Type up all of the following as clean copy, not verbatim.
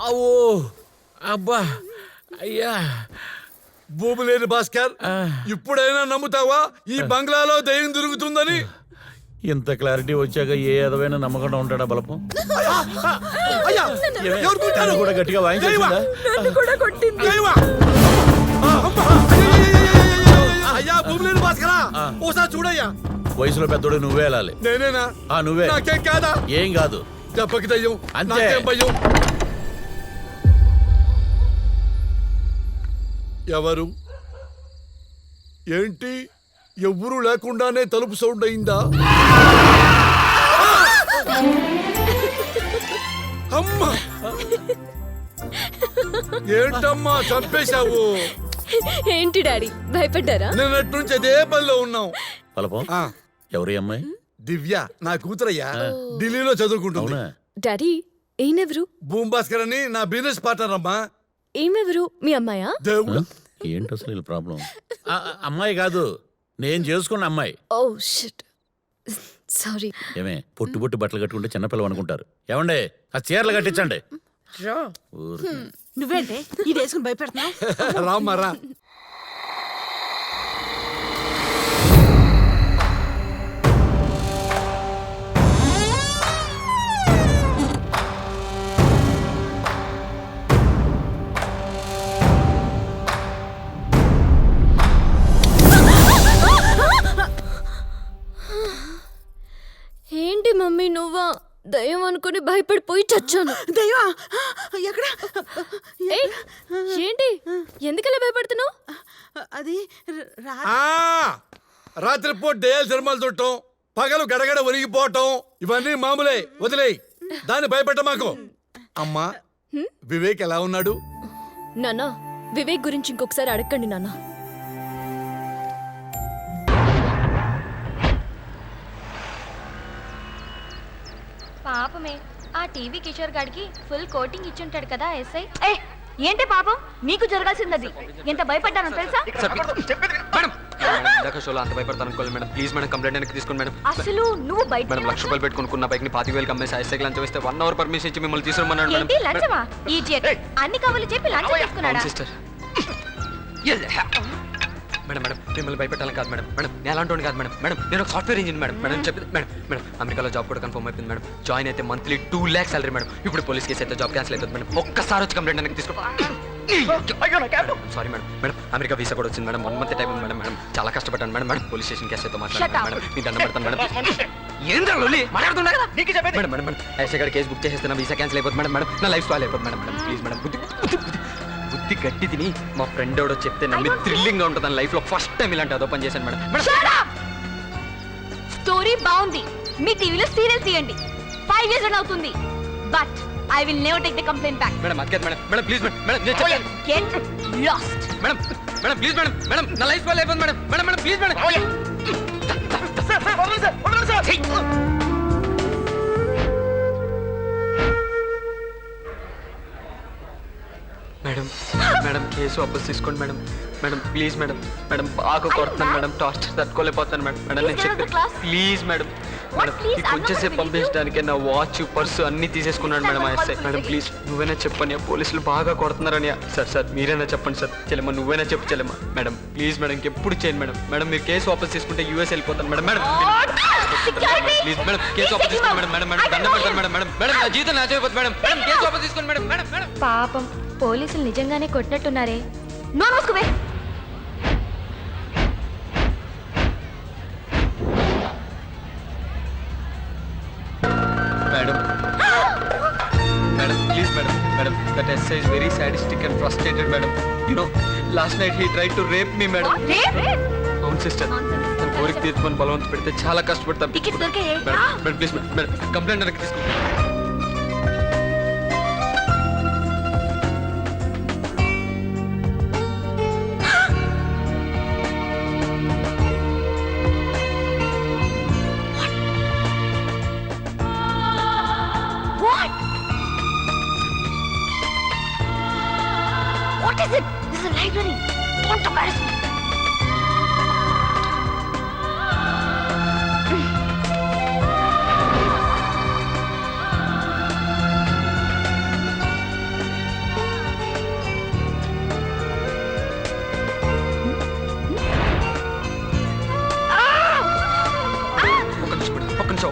అవో అబ్బా అయ్యా భూమిలేని భాస్కర్, ఇప్పుడైనా నమ్ముతావా ఈ బంగ్లాలో దయ్యం తిరుగుతుందని? ఇంత క్లారిటీ వచ్చాక ఏ ఎదవైనా నమ్మకుండా ఉంటాడా బలపం? అయ్యా, ఏమే? ఎవరు కొట్టారు? నన్ను కూడా గట్టిగా వాయించేసిందా? నన్ను కూడా కొట్టింది. దయ్యమా? అయ్యా భూమిలేని భాస్కరా, ఓసారి చూడయ్యా. వయసులో పెద్దోడు నువ్వే వెళ్ళాలి. నేనేనా? నువ్వే. నాకేం కాదా? ఏం కాదు. దెబ్బకి దయ్యం, అంతే. నాకేం భయం? ఎవరు? ఏంటి ఎవ్వరూ లేకుండానే తలుపు సౌండ్ అయిందా? అమ్మా, ఏంటమ్మా చంపేశావు? ఏంటి డాడీ భయపడ్డారా? నిన్నటి నుంచి అదే పనిలో ఉన్నాం. బలపం ఆ, ఎవరి అమ్మాయి? దివ్య నా కూతురయ్యా, ఢిల్లీలో చదువుకుంటుంది. అవునా? డాడీ ఈయనెవరు? భూమి భాస్కర్ అని నా బిజినెస్ పార్ట్నర్ అమ్మా. ఈమెవరు? మీ అమ్మాయా? దేవుడు, ఏంటి అసలు వీళ్ళ ప్రాబ్లం? అమ్మాయి కాదు, నేను చేసుకున్న అమ్మాయి. Oh shit, sorry. ఏమే పొట్టు పొట్టు బట్టలు కట్టుకుంటే చిన్నపిల్లలు అనుకుంటారు. ఏమండే ఆ చీరలు కట్టించండి. ఊరికే. నువ్వేంటే ఇది వేసుకుని భయపెడుతున్నావు? రామ్మా రా. ఏంటి మమ్మీ నువ్వా? దయ్యం అనుకుని భయపడిపోయి చచ్చాను. దయ్యా ఎక్కడ? ఏయ్, ఏంటి ఎందుకలా భయపడుతున్నావు? అది ఆ, రాత్రిపూట దయాలు సినిమాలు చూడటం, పగలు గడగడ ఒరిగిపోవటం ఇవన్నీ మామూలే, వదిలేయ్. దాన్ని భయపెట్ట మాకు. అమ్మా, వివేక్ ఎలా ఉన్నాడు? నాన్న, వివేక్ గురించి ఇంకొకసారి అడగండి నాన్న. పాపమే ఆ టీవీ కిషోర్ గాడికి ఫుల్ కోటింగ్ ఇచ్చుంటాడు కదా ఎస్ఐ. ఏంటి పాపం నీకు జరగాల్సింది? ఎంత భయపడ్డానో తెలుసా? అసలు నువ్వు బయట ₹1,00,000 పెట్టుకున్న బైక్ ని 25,000 అమ్మేసి ఐసైకిల్ లంచం ఇస్తే 1 అవర్ పర్మిషన్ ఇచ్చి మిమ్మల్ని తీసుకురమ్మన్నాడు. ఏంటి లంచమా? ఈ జెట్ అన్ని కబుర్లు చెప్పి లంచం తీసుకున్నాడా? సిస్టర్ మేడం మేడం మిమ్మల్ని భయపెట్టాలని కాదు మేడం. మేడం నేను అలాంటి కాదు మేడం. మేడం నేను ఒక సాఫ్ట్వేర్ ఇంజనీర్ మేడం. మేడం చెప్పింది మేడం. మేడం అమెరికాలో జాబ్ కూడా కన్ఫర్మ్ అయిపోయింది మేడం. జాయిన్ అయితే మంత్లీ 2 lakhs సాలరీ మేడం. ఇప్పుడు పోలీస్ కేసు అయితే జాబ్ క్యాన్సిల్ అవుతుంది మేడం. ఒక్కసారి వచ్చి కంప్లైంట్ అనేది తీసుకో. Sorry madam. Madam America visa కూడా వచ్చింది మేడం. 1 month టైం ఉంది మేడం. మేడం చాలా కష్టపడ్డాను madam. Madam police station case అయితే మాట్లాడాను మేడం. మీ దండం పెడతాను మేడం. ఏం జరగలేదు మాట్లాడుతున్నా కదా మేడం. మేడం మేడం ఐసీ గారు కేసు బుక్ చేసేస్తే నా వీసా క్యాన్సిల్ అయిపోతుంది మేడం. మేడం నా లైఫ్ స్పాయిల్ అయిపోతుంది మేడం. మేడం ప్లీజ్ మేడం బుద్ధి గట్టి తిని మా ఫ్రెండ్ ఎవడో చెప్తే నమ్మి థ్రిల్లింగ్ గా ఉంటుంది. లైఫ్ లో ఫస్ట్ టైం ఇలాంటి అదో పని చేశాను మేడం. స్టోరీ బాగుంది. మీ టీవీలో సీరియల్ తీయండి. 5 years రన్ అవుతుంది. But I will never take the complaint back. Madam అదే madam. Madam please madam. Madam నేను చెప్పాను. Get lost. Madam madam please madam. Madam నా లైఫ్ స్పాయిల్ అయిపోతుంది madam. Madam madam please madam. Madam madam case వాపస్ తీసుకోండి madam. Madam please madam. Madam బాగా కొడుతున్నాను madam. Torture తట్టుకోలేకపోతాను మేడం. మేడం నేను చెప్పి ప్లీజ్ మేడం. మేడం ఈ కొంచెం సేపు పంపించడానికి నా వాచ్ పర్సు అన్ని తీసేసుకున్నాడు మేడం. ఎస్ఐ మేడం ప్లీజ్ నువ్వైనా చెప్పని, పోలీసులు బాగా కొడుతున్నారని. సార్ మీరైనా చెప్పండి సార్. చెల్లెమ్మ నువ్వైనా చెప్పు చెల్లెమ్మ. మేడం ప్లీజ్ మేడం ఇంకెప్పుడు చేయండి మేడం. మేడం మీరు కేసు వాపస్ తీసుకుంటే యూఎస్ వెళ్ళిపోతాను madam. Madam please madam case వాపస్ తీసుకోండి మేడం. మేడం మేడం దండం పెడతాను మేడం. మేడం మేడం నా జీవితం నాశ అయిపోతుంది మేడం. మేడం కేసు వాపస్ తీసుకోండి మేడం. మేడం మేడం పాపం పోలీసులు నిజంగానే కొట్టినట్టున్నారే. నో నోస్కువే. Madam madam please madam. Madam that SI is very sadistic and frustrated madam. You know last night he tried to rape me madam. అవును సిస్టర్. తన కోరిక తీర్చుకొని బలవంత పెడితే చాలా కష్టపడతాను టికెట్స్ దొరికాయే? మేడం ప్లీజ్ మేడం కంప్లైంట్ వెనక్కి తీసుకోండి. What is it? This is a library. Don't embarrass me.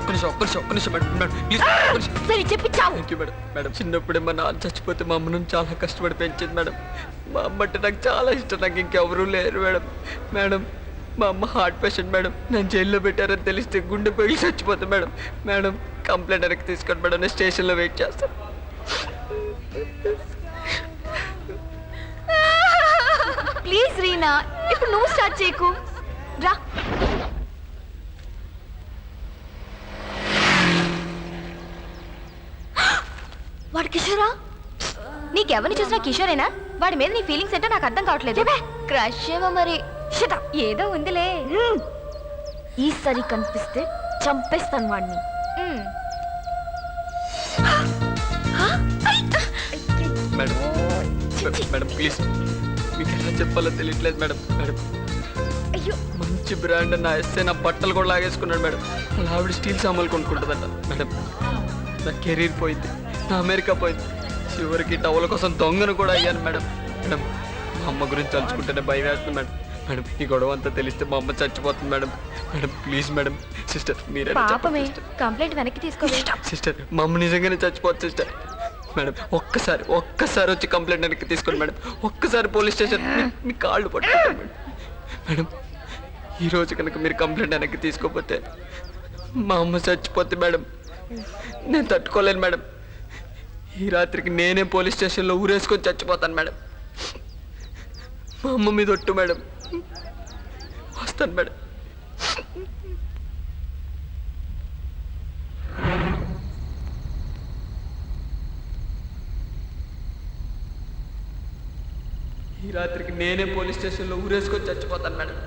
నిమిషం మేడం మేడం ప్లీజ్ ఒక్క నిమిషం. సరే చెప్పి చావు. Thank you madam. మేడం చిన్నప్పుడే మా నాన్న చచ్చిపోతే మా అమ్మను చాలా కష్టపడి పెంచింది మేడం. మా అమ్మ అంటే నాకు చాలా ఇష్టం. నాకు ఇంకెవరూ లేరు మేడం. మేడం మా అమ్మ హార్ట్ పేషెంట్ మేడం. నన్ను జైల్లో పెట్టారని తెలిస్తే గుండె పగిలి చచ్చిపోతుంది మేడం. మేడం కంప్లైంట్ వెనక్కి తీసుకోండి మేడం. నేను స్టేషన్లో వెయిట్ చేస్తాను. ప్లీజ్ రీనా, ఇప్పుడు నువ్వు స్టార్ట్ చేయకు. రా. వాడు కిషోరా? నీకెవరిని చూసినా కిషోరేనా? వాడి మీద నీ ఫీలింగ్స్ ఏంటో నాకు అర్థం కావట్లేదు. క్రష్ ఏమో మరి. Shut up. ఏదో ఉందిలే. ఈసారి కనిపిస్తే చంపేస్తాను వాడిని. మేడం మేడం ప్లీజ్ మీకు ఎలా చెప్పాలో తెలియట్లేదు మేడం. మేడం అయ్యో, మంచి బ్రాండ్ నా ఎస్ఏ నా బట్టలు కూడా లాగేసుకున్నాడు మేడం. అలా ఆవిడ స్టీల్ సామాన్లు కొనుక్కుంటుందట మేడం. నా కెరీర్ పోయింది, నా అమెరికా పోయింది, చివరికి టవల కోసం దొంగను కూడా అయ్యాను మేడం. మేడం మా అమ్మ గురించి తలుచుకుంటేనే భయం వేస్తుంది మేడం. మేడం ఈ గొడవ అంతా తెలిస్తే మా అమ్మ చచ్చిపోతుంది madam. Madam please madam. Sister మీరే పాపమే, కంప్లైంట్ వెనక్కి తీసుకోవే. సిస్టర్ మా అమ్మ నిజంగానే చచ్చిపోతుంది సిస్టర్. మేడం ఒక్కసారి వచ్చి కంప్లైంట్ వెనక్కి తీసుకోండి మేడం. ఒక్కసారి పోలీస్ స్టేషన్ మీ కాళ్ళు పట్టుకుంటాను మేడం. మేడం ఈరోజు కనుక మీరు కంప్లైంట్ వెనక్కి తీసుకోకపోతే మా అమ్మ చచ్చిపోతే మేడం నేను తట్టుకోలేను మేడం. ఈ రాత్రికి నేనే పోలీస్ స్టేషన్లో ఊరేసుకొని చచ్చిపోతాను మేడం. మా అమ్మ మీద ఒట్టు మేడం. వస్తాను మేడం. ఈ రాత్రికి నేనే పోలీస్ స్టేషన్లో ఊరేసుకొని చచ్చిపోతాను మేడం.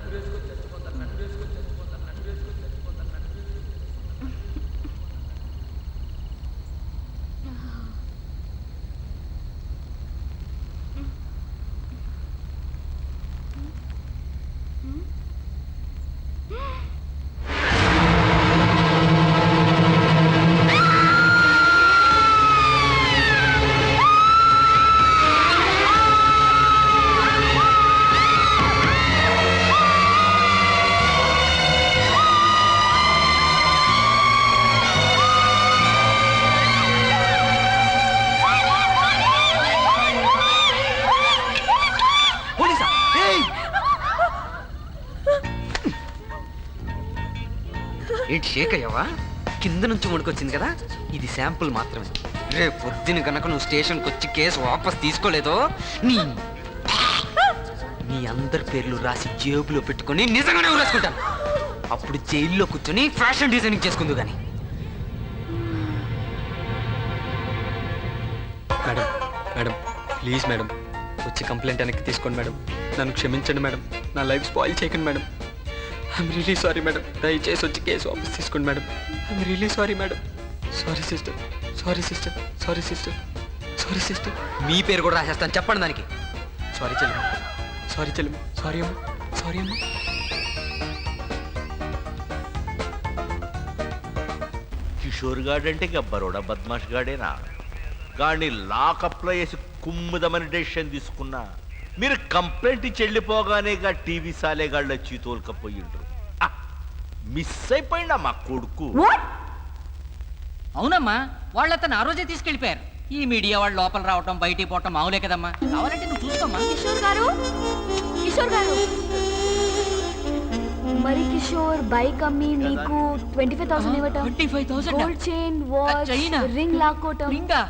ఏంటి షేక్ అయ్యావా? కింద నుంచి ముడికొచ్చింది కదా, ఇది శాంపుల్ మాత్రమే. రేపు పొద్దున కనుక నువ్వు స్టేషన్కి వచ్చి కేసు వాపస్ తీసుకోలేదో నీ అందరి పేర్లు రాసి జేబులో పెట్టుకొని నిజంగానే ఊరేసుకుంటాను. అప్పుడు జైల్లో కూర్చొని ఫ్యాషన్ డిజైనింగ్ చేసుకుందు కానీ. మేడం మేడం ప్లీజ్ మేడం వచ్చి కంప్లైంట్ వెనక్కి తీసుకోండి మేడం. నన్ను క్షమించండి మేడం. నా లైఫ్ స్పాయిల్ చేయకండి madam. I'm really sorry madam. దయచేసి వచ్చి కేసు వాపస్ తీసుకోండి madam. I'm really sorry madam. Sorry sister, sorry sister, sorry sister, sorry sister. మీ పేరు కూడా రాసేస్తాను, చెప్పండి దానికి. సారీ చెల్లెమ్మ, సారీ చెల్లెమ్మ, సారీ అమ్మ, సారీ అమ్మ. కిషోర్ గాడంటే గబ్బరోడా బద్మాష్ గాడేనా? గాడిని లాకప్లో వేసి కుమ్ముదమని డెసిషన్ తీసుకున్నా. మీరు కంప్లైంట్ ఇచ్చి వెళ్ళిపోగానే టీవీ సాలేగాళ్ళ వచ్చి తోలుకపోయిండ్రు. మిస్ అయిపోయిందా మా కొడుకు? అవునమ్మా, వాళ్ళు అతను ఆ రోజే తీసుకెళ్ళిపోయారు. ఈ మీడియా వాళ్ళు లోపల రావటం బయటికి పోవటం మామూలే కదమ్మా. కావాలంటే నువ్వు చూసుకోమ్మా. కిషోర్ గారు, కిషోర్ గారు, మరి కిషోర్ బైక్ అమ్మి మీకు 25,000 ఇవ్వటం, 25,000 గోల్డ్ చైన్, వాచ్, చైనా, రింగ్ లాక్కోవటం, రింగా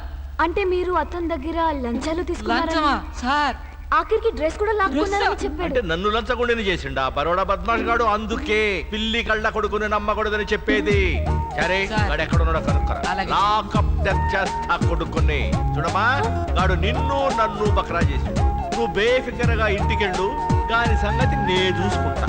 అంటే మీరు అతని దగ్గర లంచాలు తీసుకున్నారని, లంచమా సార్? ఆఖరికి డ్రెస్ కూడా లాక్కున్నారని చెప్పాడు. అంటే నన్ను లంచగొండిని చేసిండా బరోడా బద్మాష్ గాడు? అందుకే పిల్లి కళ్ళ కొడుకుని నమ్మకూడదని చెప్పేది. సరే గాడు ఎక్కడున్నాడో కనుక్కరా. అలాగే. లాకప్ డెత్ చేస్తా కొడుకుని. చూడమా, గాడు నిన్ను నన్ను బకరా చేసి నువ్వు బేఫికరగా ఇంటికెళ్ళు. దాని సంగతి నే చూసుకుంటా.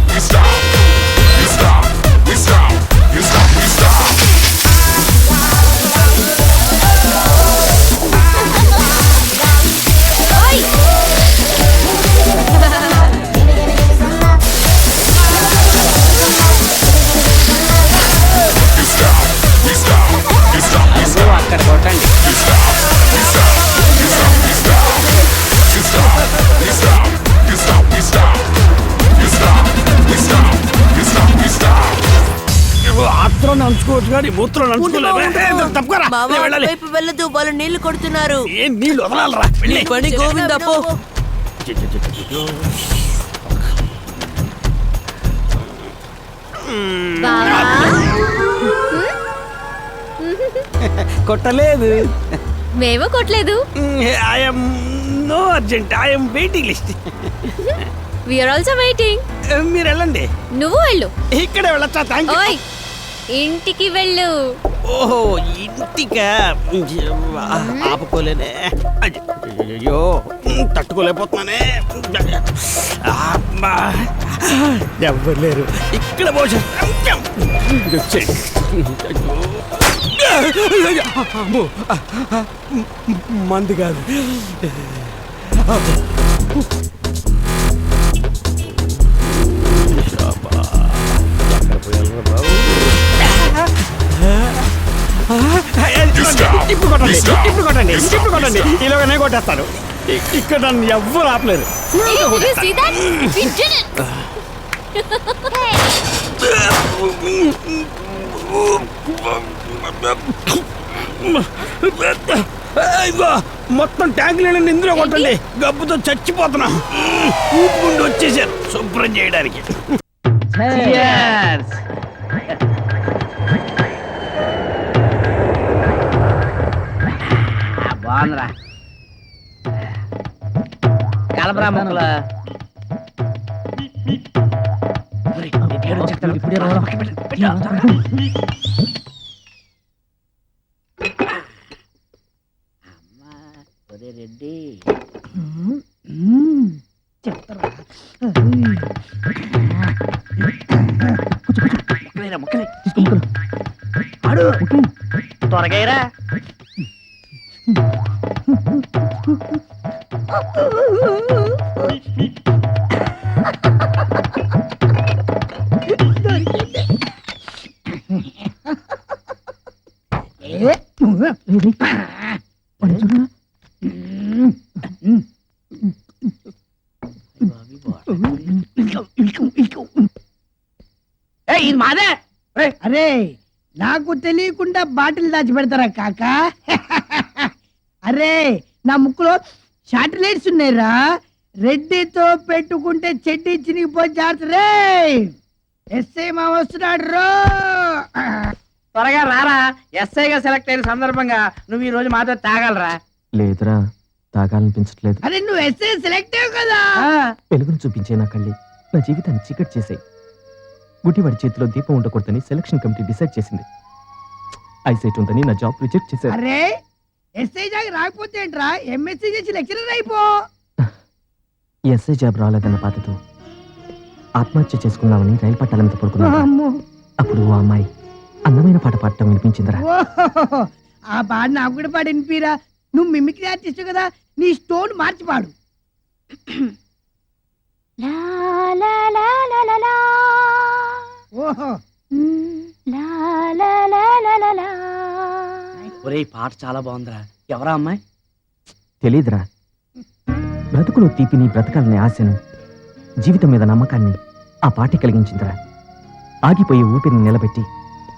We stop. రక్తం నంచుకోవచ్చు కానీ మూత్రం నంచుకోలేదు. తప్పుకోరా, నేను వెళ్ళాలి. వైపు వెళ్ళదు, వాళ్ళు నీళ్లు కొడుతున్నారు. ఏం నీళ్ళు వదలాలరా? నీ పని గోవిందా పో. కొట్టలేదు. మేము కొట్టలేదు. I'm no urgent, I'm waiting list. We're also waiting. మీరు వెళ్ళండి. నువ్వు వెళ్ళు. ఇక్కడే వెళ్ళొచ్చా? Thank you. ఓయ్ ఇంటికి వెళ్ళు. ఓహో ఇంటికా? ఆపుకోలేనే. అయ్యో తట్టుకోలేకపోతున్నానే. ఎవ్వరు లేరు ఇక్కడ. మందు కాదు. ఇప్పుడు కొట్టండి, ఇప్పుడు కొట్టండి, ఇప్పుడు కొట్టండి. ఈలోగానే కొట్టేస్తాను. ఇక్కడ నన్ను ఎవ్వరు ఆపలేరు. మొత్తం ట్యాంక్ నీళ్ళని ఇందులో కొట్టండి. గబ్బుతో చచ్చిపోతున్నా. ఊపుకుంటూ వచ్చేసారు శుభ్రం చేయడానికి. బాగుందిరా కలపరా మొక్కలు. రెడ్డి చెప్తారా మొక్కలే తీసుకో. ఆడు త్వరగా ఇది మాదే. అరే నాకు తెలియకుండా బాటిల్ దాచి పెడతారా కాకా? అరే నా ముక్కులో శాటిలైట్స్ ఉన్నాయిరా. రెడ్డితో పెట్టుకుంటే చెడ్డి చినిగిపోయి జాగ్రత్త రే. ఎస్ఐ మా వస్తున్నాడు రో. త్వరగా రారా. ఎస్ఐగా సెలెక్ట్ అయిన సందర్భంగా నువ్వు ఈ రోజు మాతో తాగలరా? లేదురా, తాగాలనిపించట్లేదు. అరే నువ్వు ఎస్ఐ సెలెక్ట్ అయ్యావు కదా. వెలుగును చూపించే నా కళ్ళి నా జీవితాన్ని చీకటి చేసాయి. గుడ్డివాడి చేతిలో దీపం ఉండకూడదని సెలక్షన్ కమిటీ డిసైడ్ చేసింది. ఐసైట్ ఉందని నా జాబ్ రిజెక్ట్ చేశారు. అరే ఎస్ఐ జాగ్ రాకపోతే ఏంట్రా, ఎంఎస్సీ చేసి లెక్చరర్ అయిపో. ఎస్ఐ జాబ్ రాలేదన్న బాధతో ఆత్మహత్య చేసుకుందామని రైలు పట్టాల మీద పడుకున్నాను. అప్పుడు ఓ అమ్మాయి అందమైన పాట పాడటం వినిపించిందిరా. ఆ పాట నాకు కూడా పాడు వినిపిరా. నువ్వు మిమిక్రీ ఆర్టిస్ట్ కదా, నీ స్టోన్ మార్చి పాడు. ఓహో ఒరే ఈ పాట చాలా బాగుందిరా. ఎవరా అమ్మాయి? తెలీదురా. బ్రతుకులో తీపిని, బ్రతకాలనే ఆశను, జీవితం మీద నమ్మకాన్ని ఆ పార్టీ కలిగించిందిరా. ఆగిపోయే ఊపిరిని నిలబెట్టి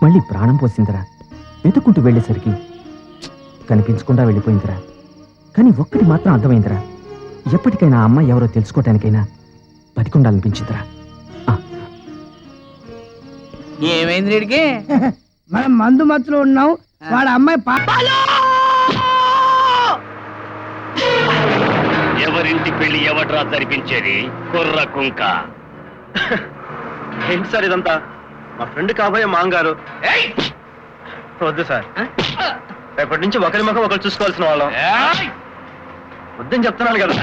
మళ్ళీ ప్రాణం పోసిందిరా. వెతుక్కుంటూ వెళ్ళేసరికి కనిపించకుండా వెళ్ళిపోయిందిరా. కానీ ఒక్కటి మాత్రం అర్థమైందిరా, ఎప్పటికైనా ఆ అమ్మాయి ఎవరో తెలుసుకోవటానికైనా బతికుండాలనిపించిందిరా. ఏమైంది వీడికి? మనం మందు మత్తులో ఉన్నాం. వాడు అమ్మాయి ఎవరింటి పెళ్లి ఎవట్రా జరిపించేది? కుర్ర కుంక. ఏంటి సార్ ఇదంతా? మా ఫ్రెండ్ కాబోయే మాంగారు. వద్దు సార్, రేపటి నుంచి ఒకరి ముఖం ఒకరు చూసుకోవాల్సిన వాళ్ళం. వద్దని చెప్తున్నాను కదా.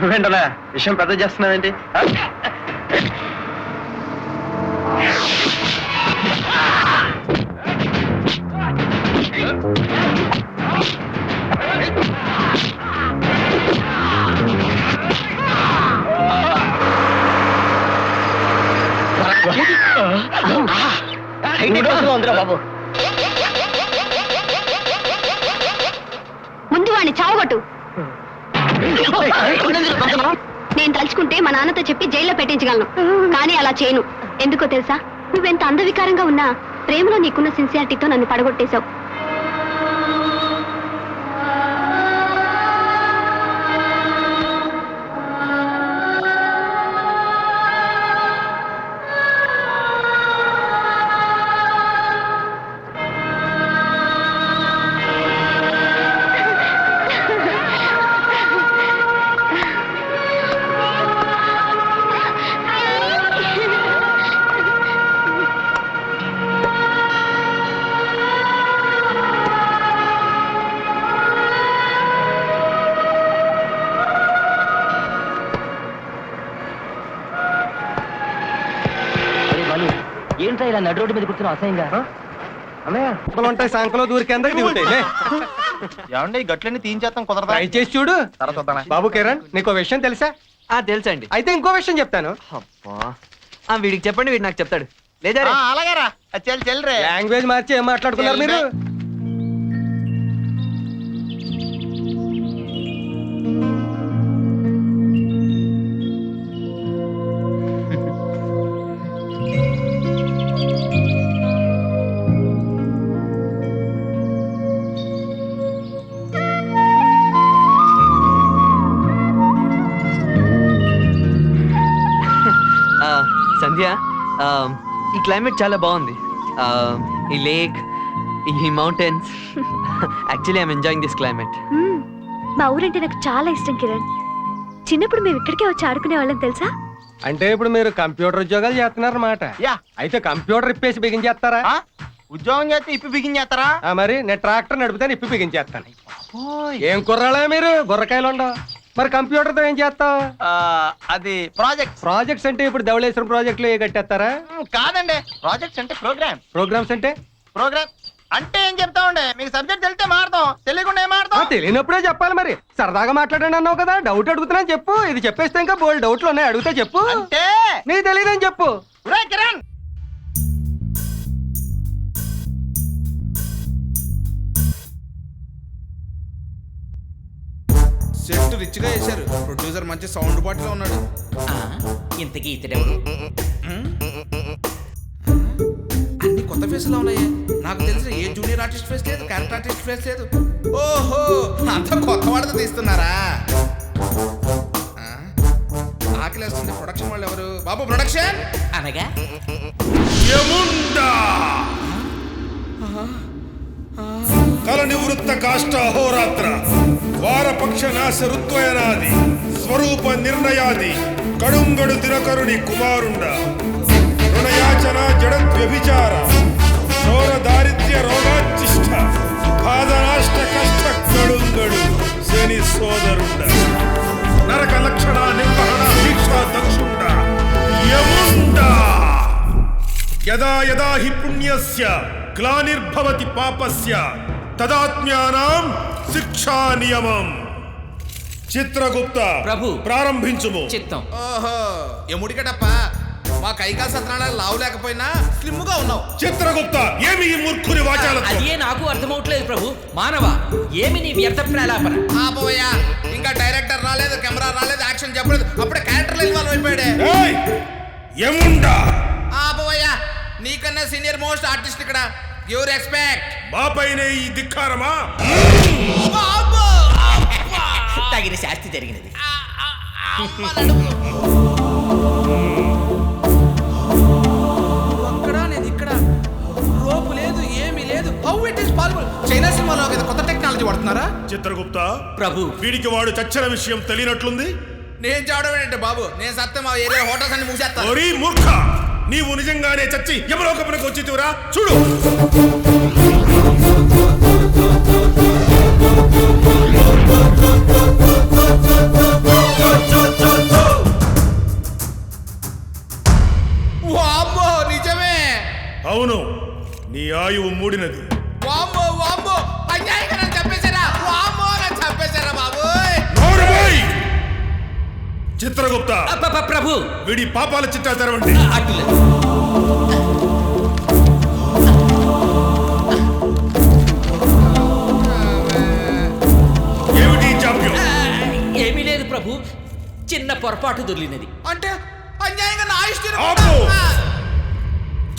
నువ్వేంటలా విషయం పెద్ద చేస్తున్నావేంటి? బాబు ముందు వాడిని చావగొట్టు. నేను తలుచుకుంటే మా నాన్నతో చెప్పి జైల్లో పెట్టించగలను, కానీ అలా చేయను. ఎందుకో తెలుసా? నువ్వెంత అందవికారంగా ఉన్నా ప్రేమలో నీకున్న సిన్సియారిటీతో నన్ను పడగొట్టేశావు. ఏంట్రా ఇలా నడు రోడ్డు మీద కూర్చున్నావు అసహ్యంగా? ఉంటాయి సంకలో దూరికేందుకు దిగుతాయి. ఏమండి ఈ గట్లన్నీ తీయించేస్తాం కుదరదా? ట్రై చేసి చూడు. తర్వాత బాబు కిరణ్, నీకు విషయం తెలుసా? తెలుసండి. అయితే ఇంకో విషయం చెప్తాను. అబ్బా వీడికి చెప్పండి, వీడు నాకు చెప్తాడు. లేదా అలాగేరా చెల్లిరే. లాంగ్వేజ్ మార్చి ఏం మాట్లాడుకున్నారు మీరు? సంధ్య, ఈ క్లైమేట్ చాలా బాగుంది. ఈ లేక్, ఈ mountains. Actually I'm enjoying this climate. మా ఊరంటే నాకు చాలా ఇష్టం కిరణ్. చిన్నప్పుడు మేము ఇక్కడికే వచ్చి ఆడుకునే వాళ్ళం తెలుసా? అంటే ఇప్పుడు మీరు కంప్యూటర్ ఉద్యోగాలు చేస్తున్నారన్నమాట. యా. అయితే కంప్యూటర్ ఇప్పేసి బిగించేస్తారా? ఉద్యోగం చేస్తే ఇప్పి బిగించేస్తారా? మరి నేను ట్రాక్టర్ నడిపితే ఇప్పి బిగించేస్తాను. ఏం కుర్రాలే మీరు, బుర్రకాయలు ఉండవు. మరి కంప్యూటర్ తో ఏం చేస్తావు? అది ప్రాజెక్ట్స్ అంటే ఇప్పుడు ధవళేశ్వరం ప్రాజెక్టులు ఏ కట్టేస్తారా? కాదండి, ప్రాజెక్ట్స్ అంటే ప్రోగ్రామ్స్ అంటే అంటే ఏం చెప్తా ఉండే. మీకు సబ్జెక్ట్ తెలితే మారుతాం, తెలియకుండా ఏం మారుతాం? తెలియనప్పుడే చెప్పాలి. మరి సరదాగా మాట్లాడండి అన్నావు కదా, డౌట్ అడుగుతున్నా చెప్పు. ఇది చెప్పేస్తే ఇంకా బోల్డ్ డౌట్లు ఉన్నాయి, అడిగితే చెప్పు. అంటే నీకు తెలియదని చెప్పు. కిరణ్, సెట్ రిచ్ గా చేశారు. ప్రొడ్యూసర్ మంచి సౌండ్ బాటిలో ఉన్నాడు. ఇంతకీ ఇతడెవడు? అన్ని కొత్త ఫేస్లో ఉన్నాయి. నాకు తెలిసిన ఏ జూనియర్ ఆర్టిస్ట్ ఫేస్ లేదు, క్యారెక్టర్ ఆర్టిస్ట్ ఫేస్ లేదు. ఓహో, అంతా కొత్త వాడితో తీస్తున్నారా? ఆకలేస్తుంది. ప్రొడక్షన్ వాళ్ళు ఎవరు? బాబు ప్రొడక్షన్ అనగా కల నివృత్త కాష్ట అహోరాత్ర వారపక్ష నాశ ఋత్వయనాది స్వరూప నిర్ణయాది కడుంగడు దినకరుని కుమారుండ రుణయాచన జడద్వ్యభిచార శోర దారిద్ర్య రోగాచిష్ట బాధనాష్ట కష్ట కడుంగడు శని సోదరుండ నరక లక్షణ నిర్వహణ దీక్ష దక్షుండ యముండ యదా యదా హి పుణ్యస్య గ్లానిర్భవతి పాపస్య తదాత్మ్యానాం శిక్షా నియమం. చిత్రగుప్త ప్రభు ప్రారంభించుము. చిత్తం. ఓహో, ఎముడికటప్ప మా కైకాల సత్యనారాయణ లావు లేకపోయినా స్లిమ్ గా ఉన్నావు. చిత్రగుప్త, ఏమి ఈ మూర్ఖుని వాచాలతో? అదే నాకు అర్థమవట్లేదు ప్రభు. మానవ, ఏమి నీ వ్యర్థ ప్రలాపన? ఆపోయా, ఇంకా డైరెక్టర్ రాలేదు, కెమెరా రాలేదు, యాక్షన్ చెప్పలేదు, అప్పుడే క్యారెక్టర్ ఇన్వాల్వ్ అయిపోయాడే. ఏయ్, యముండా, ఆపోయా, నీకన్నా సీనియర్ మోస్ట్ ఆర్టిస్ట్ ఇక్కడ. Give respect. మాపైనే ఈ ధిక్కారమా? తగిన శాస్తి జరిగినది. అక్కడ నేను ఇక్కడ, రోపు లేదు, ఏమీ లేదు. How it is possible? China సినిమాలో కదా కొత్త టెక్నాలజీ వాడుతున్నారా? చిత్రగుప్త, ప్రభు, వీడికి వాడు చచ్చిన విషయం తెలియనట్లుంది. నేను చావడం ఏంటంటే బాబు, నేను సత్యం ఆ ఏరియా హోటల్స్ అన్ని మూసేస్తాను. ఓరి మూర్ఖ, నీవు నిజంగానే చచ్చి యమలోకమునకు వచ్చితివిరా? చూడు. వామ్మో, నిజమే. అవును, నీ ఆయువు మూడినది. వామ్మో వామ్మో, అన్యాయంగా నన్ను చంపేశారా? వామ్మో, నన్ను చంపేశారా బాబోయ్. చిత్రగుప్త, ప్రభు, వీడి పాపాల చిట్టా తెరవండి. ఏమిటి జాప్యం? ఏమీ లేదు ప్రభు, చిన్న పొరపాటు దొర్లినది. అంటే అన్యాయంగా నా ఆయుష్ ఆపు!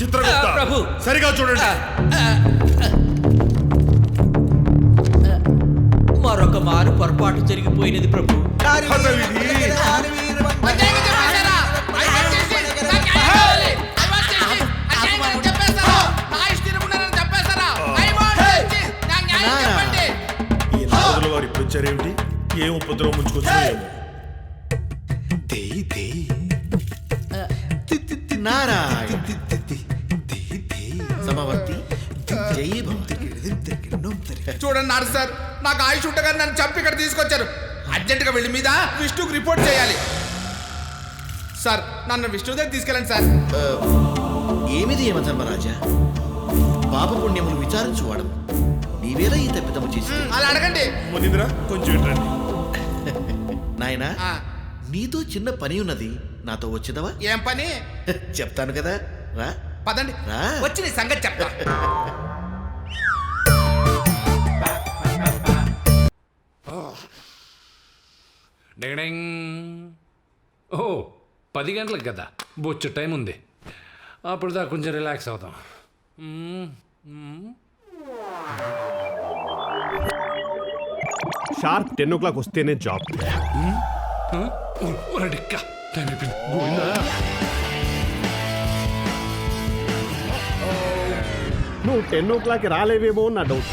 చిత్రగుప్త ప్రభు. సరిగా చూడండి. మరొక మారు పొరపాటు జరిగిపోయినది ప్రభు. ఈ నారదుల వారు ఇప్పుడు వచ్చారేమిటి? ఏం ఉపద్రవం ముంచుకొచ్చారేమో. చూడండి నాడు సార్, నాకు ఆయుష్ ఉండగానే నన్ను చంపి ఇక్కడ తీసుకొచ్చారు. అర్జెంటుగా వెళ్ళి మీద విష్ణుకు రిపోర్ట్ చేయాలి సార్. నన్ను విష్ణు దగ్గర తీసుకెళ్ళండి సార్. ఏమిది యమధర్మరాజా, పాపపుణ్యములు విచారించువాడు నీవేలా ఈ తప్పిదము చేసి అలా అడగండి. మునీంద్ర కొంచెం ఇట్రండి. నాయనా, నీతో చిన్న పని ఉన్నది, నాతో వచ్చేదవా? ఏం పని? చెప్తాను కదా, రా. పదండి, రా. వచ్చి నీ సంగతి చెప్తా. ఓ 10 గంటలకు కదా, బొచ్చు టైం ఉంది. అప్పుడు దాకా కొంచెం రిలాక్స్ అవుతాం. షార్ప్ 10 o'clock వస్తేనే జాబ్. ఒరడిక్క టైం అయిపోయింది. గోవిందా. నువ్వు 10 o'clock రాలేవేమో నా డౌట్.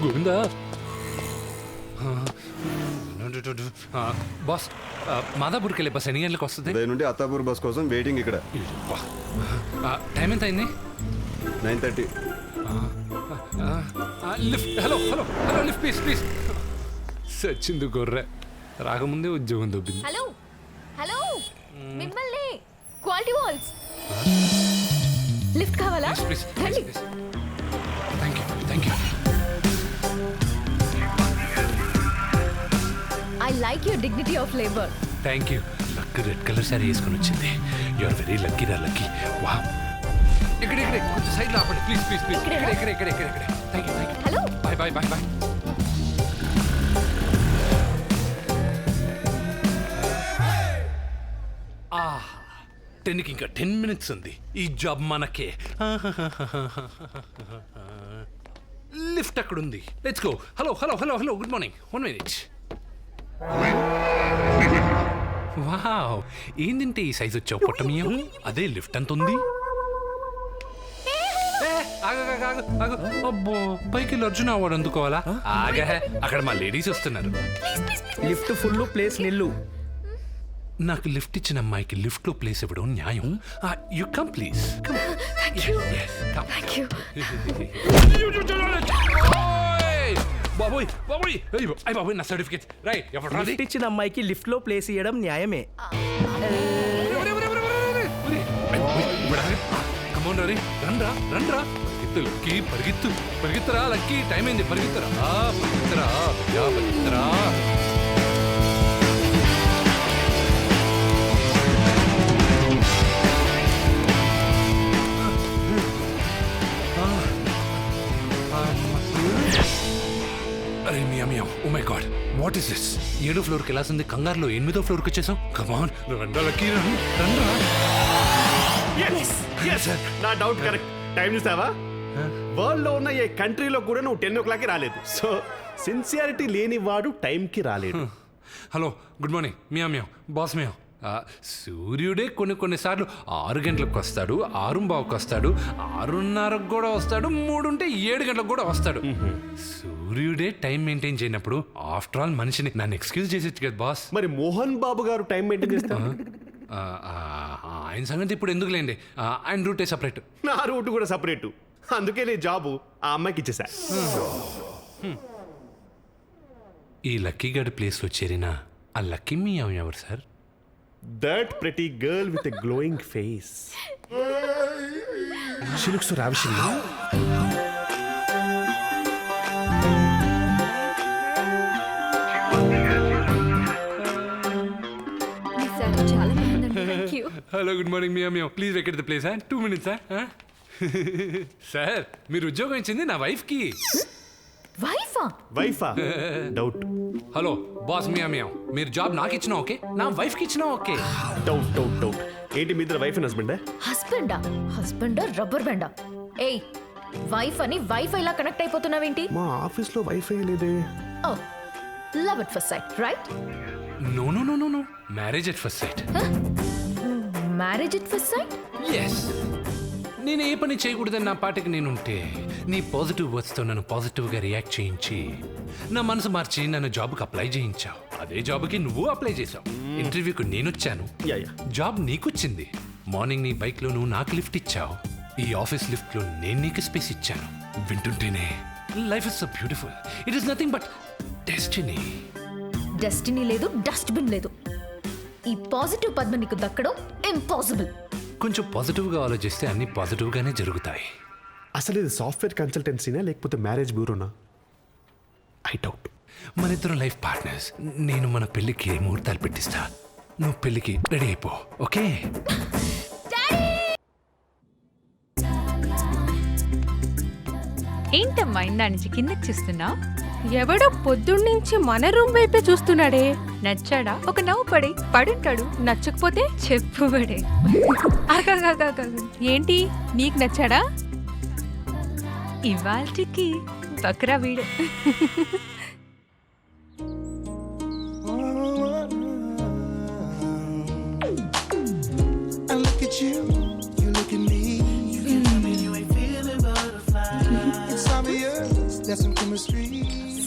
గోవిందా. బాస్, మాదాపూర్కి వెళ్ళే బస్ ఎన్ని గంటలకు వస్తుంది? నుండి అత్తాపూర్ బస్ కోసం వెయిటింగ్ ఇక్కడ. టైం ఎంత అయింది? 9:30. Lift. Hello hello hello, lift please please. సచ్చింది గొర్రె, రాకముందే ఉద్యోగం దొబ్బింది. హలో హలో, మిమ్మల్ని క్వాలిటీ వాల్స్ లిఫ్ట్ కావాలా? ప్లీజ్ రండి. Thank you thank you. I like your dignity of labour. Thank you. Luck red colour sorry వేసుకొని వచ్చింది. యు ఆర్ వెరీ లక్కీ రా, లక్కీ. వా, ఇక్కడ ఇక్కడ కొంచెం సైడ్లో ఆపండి ప్లీజ్ ప్లీజ్ ప్లీజ్. ఇక్కడ ఇక్కడ ఇక్కడ ఇక్కడ ఇక్కడ. Thank you thank you. Hello, bye bye bye bye. ఆహా, 10కి ఇంకా 10 minutes ఉంది. ఈ జాబ్ మనకే. లిఫ్ట్ అక్కడ ఉంది. Let's go. Hello hello hello hello, good morning. 1 minute. Wow, ఏంటంటే ఈ సైజ్ వచ్చావు పొట్టమియం? అదే లిఫ్ట్ అంత ఉంది. అబ్బో, పైకి వెళ్ళి అర్జున్ అవార్డు అందుకోవాలా? ఆగా, అక్కడ మా లేడీస్ వస్తున్నారు. లిఫ్ట్ ఫుల్, ప్లేస్ నిల్లు. నాకు లిఫ్ట్ ఇచ్చిన అమ్మాయికి లిఫ్ట్ లో ప్లేస్ ఇవ్వడం న్యాయం. You come please. బాబోయ్ బాబోయ్, అయ్య బాబోయ్, నా సర్టిఫికేట్. రైట్, లిఫ్ట్ ఇచ్చిన అమ్మాయికి లిఫ్ట్ లో ప్లేస్ ఇవ్వడం న్యాయమే. కమోన్ రీ, రండ్రా రండ్రా. పరిగెత్తు లక్కీ, పరిగెత్తు పరిగెత్తరా లక్కీ, టైం అయింది. పరిగెత్తరా పరిగెత్తరా పరిగెత్తరా. అరే మియా మియా, oh my god, what is this? 7వ ఫ్లోర్కి వెళ్ళాల్సింది కంగారులో 8వ ఫ్లోర్కి వచ్చేసాం. కమాన్ రండ్రా లక్కీ, రండ్రా. నా డౌట్ కరెక్ట్. టైం చూసావా? వరల్డ్ లో ఉన్న ఏ కంట్రీలో కూడా నువ్వు 10 o'clock రాలేదు. సో సిన్సియారిటీ లేని వాడు టైంకి రాలేడు. Hello, good morning. మియా మియా, బాస్ మియా. సూర్యుడే కొన్నిసార్లు 6 గంటలకు వస్తాడు, 6:15కి వస్తాడు, 6:30కు కూడా వస్తాడు, 3 ఉంటే 7 గంటలకు కూడా వస్తాడు. సూర్యుడే టైం మెయింటైన్ చేయనప్పుడు ఆఫ్టర్ ఆల్ మనిషిని నన్ను ఎక్స్క్యూజ్ చేసేచ్చు కదా బాస్. మరి మోహన్ బాబు గారు టైం మెయింటైన్ చేస్తారు. ఆయన సంగతి ఇప్పుడు ఎందుకులేండి, ఆయన రూటే సపరేట్. నా రూట్ కూడా సపరేట్. అందుకే నీ జాబు ఆ అమ్మాయికి ఇచ్చేసా. ఈ లక్కీ గడ్ ప్లేస్లో చేరిన ఆ లక్కీ మీ ఎవరు sir? That pretty girl with a glowing face. She looks so ravishing. చాలా బాగుందండి. Thank you. Hello, good morning మియా మియా. Please vacate the place. 2 minutes. Sir, మీరు ఉద్యోగం ఇచ్చింది నా వైఫ్కి. వైఫా? వైఫా? డౌట్. హలో బాస్ మియా మియా, మీరు జాబ్ నాకు ఇచ్చినా ఓకే, నా వైఫ్కి ఇచ్చినా ఓకే. డౌట్ డౌట్ డౌట్ ఏంటి మీ ఇద్దరు వైఫ్ అండ్ హస్బెండా? హస్బెండా రబ్బర్ బ్యాండా? ఏయ్, వైఫ్ అని వైఫై లా కనెక్ట్ అయిపోతున్నావేంటి? మా ఆఫీస్లో వైఫై లేదే. Oh, love at first sight, right? No no no no no, marriage at first sight. Marriage at first sight? Yes. నేను ఏ పని చేయకూడదని నా పాటికి నేనుంటే నీ పాజిటివ్ వర్డ్స్తో నన్ను పాజిటివ్గా రియాక్ట్ చేయించి నా మనసు మార్చి నన్ను జాబ్కి అప్లై చేయించావు. అదే జాబ్కి నువ్వు అప్లై చేసావు. ఇంటర్వ్యూకి నేను వచ్చాను, జాబ్ నీకొచ్చింది. మార్నింగ్ నీ బైక్లో నువ్వు నాకు లిఫ్ట్ ఇచ్చావు. ఈ ఆఫీస్ లిఫ్ట్లో నేను నీకు స్పేస్ ఇచ్చాను. వింటుంటేనే life is so beautiful. It is nothing but destiny. Destiny లేదు, డస్ట్బిన్ లేదు. ఈ పాజిటివ్ పద్మ నీకు దక్కడం ఇంపాసిబుల్. కొంచెం పాజిటివ్గా ఆలోచిస్తే అన్ని పాజిటివ్గానే జరుగుతాయి. అసలు ఇది సాఫ్ట్వేర్ కన్సల్టెన్సీనా లేకపోతే మ్యారేజ్ బ్యూరోనా? I doubt. మన ఇద్దరు లైఫ్ పార్ట్నర్స్. నేను మన పెళ్లికి ముహూర్తాలు పెట్టిస్తా, నువ్వు పెళ్లికి రెడీ అయిపో, ఓకే? ఏంటమ్మా ఇందా నుంచి కిందకి చూస్తున్నా? ఎవడో పొద్దున్నుంచి మన రూమ్ వైపే చూస్తున్నాడే. నచ్చాడా? ఒక నవ్వు పడి పడుంటాడు. నచ్చకపోతే చెప్పు పడే. ఏంటి నీకు నచ్చాడా? ఇవాల్టికి బక్రా వీడు.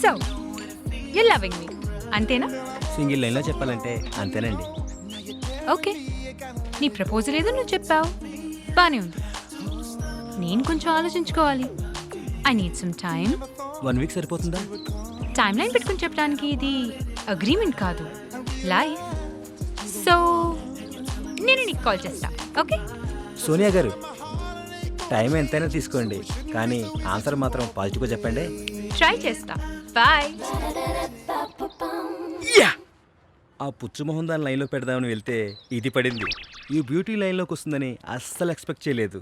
సో యు లవింగ్ మీ, అంతేనా? సింగిల్ లైన్లో చెప్పాలంటే అంతేనండి. ఓకే, నీ ప్రపోజల్ ఏదో నువ్వు చెప్పావు, బానే ఉంది. నేను కొంచెం ఆలోచించుకోవాలి. I need some time. 1 week సరిపోతుందా? టైం లైన్ పెట్టుకుని చెప్పడానికి ఇది అగ్రిమెంట్ కాదు, లైఫ్. సో నేను నీకు కాల్ చేస్తా, ఓకే? సోనియా గారు, టైం ఎంతైనా తీసుకోండి, కానీ ఆన్సర్ మాత్రం పాజిటివ్గా చెప్పండి. ట్రై చేస్తా. బాయ్. ఆ పుచ్చు మొహం దాని లైన్లో పెడదామని వెళ్తే ఇది పడింది. ఈ బ్యూటీ లైన్లోకి వస్తుందని అస్సలు ఎక్స్పెక్ట్ చేయలేదు.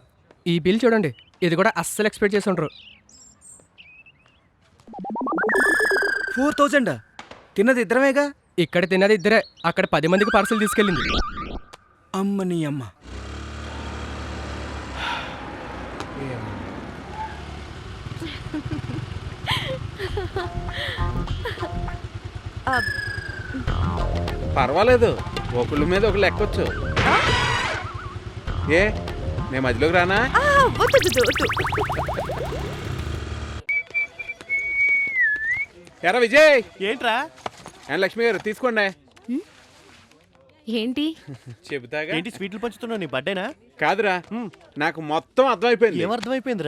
ఈ బిల్ చూడండి, ఇది కూడా అస్సలు ఎక్స్పెక్ట్ చేసి ఉండరు. 4000? తిన్నది ఇద్దరమేగా? ఇక్కడ తిన్నది ఇద్దరే, అక్కడ 10 మందికి పార్సల్ తీసుకెళ్ళింది. అమ్మ నీ అమ్మ. పర్వాలేదు, ఒకళ్ళ మీద ఒకళ్ళు ఎక్కొచ్చు. ఏ నేను మధ్యలోకి రానా? ఎరా విజయ్. ఏంట్రా? లక్ష్మి గారు తీసుకోండి. ఏంటి చెబుతాగా. ఏంటి స్వీట్లు పంచుతున్నావు? నీ బర్త్డేనా? కాదురా, నాకు మొత్తం అర్థమైపోయింది. ఏమర్థమైపోయిందిరా?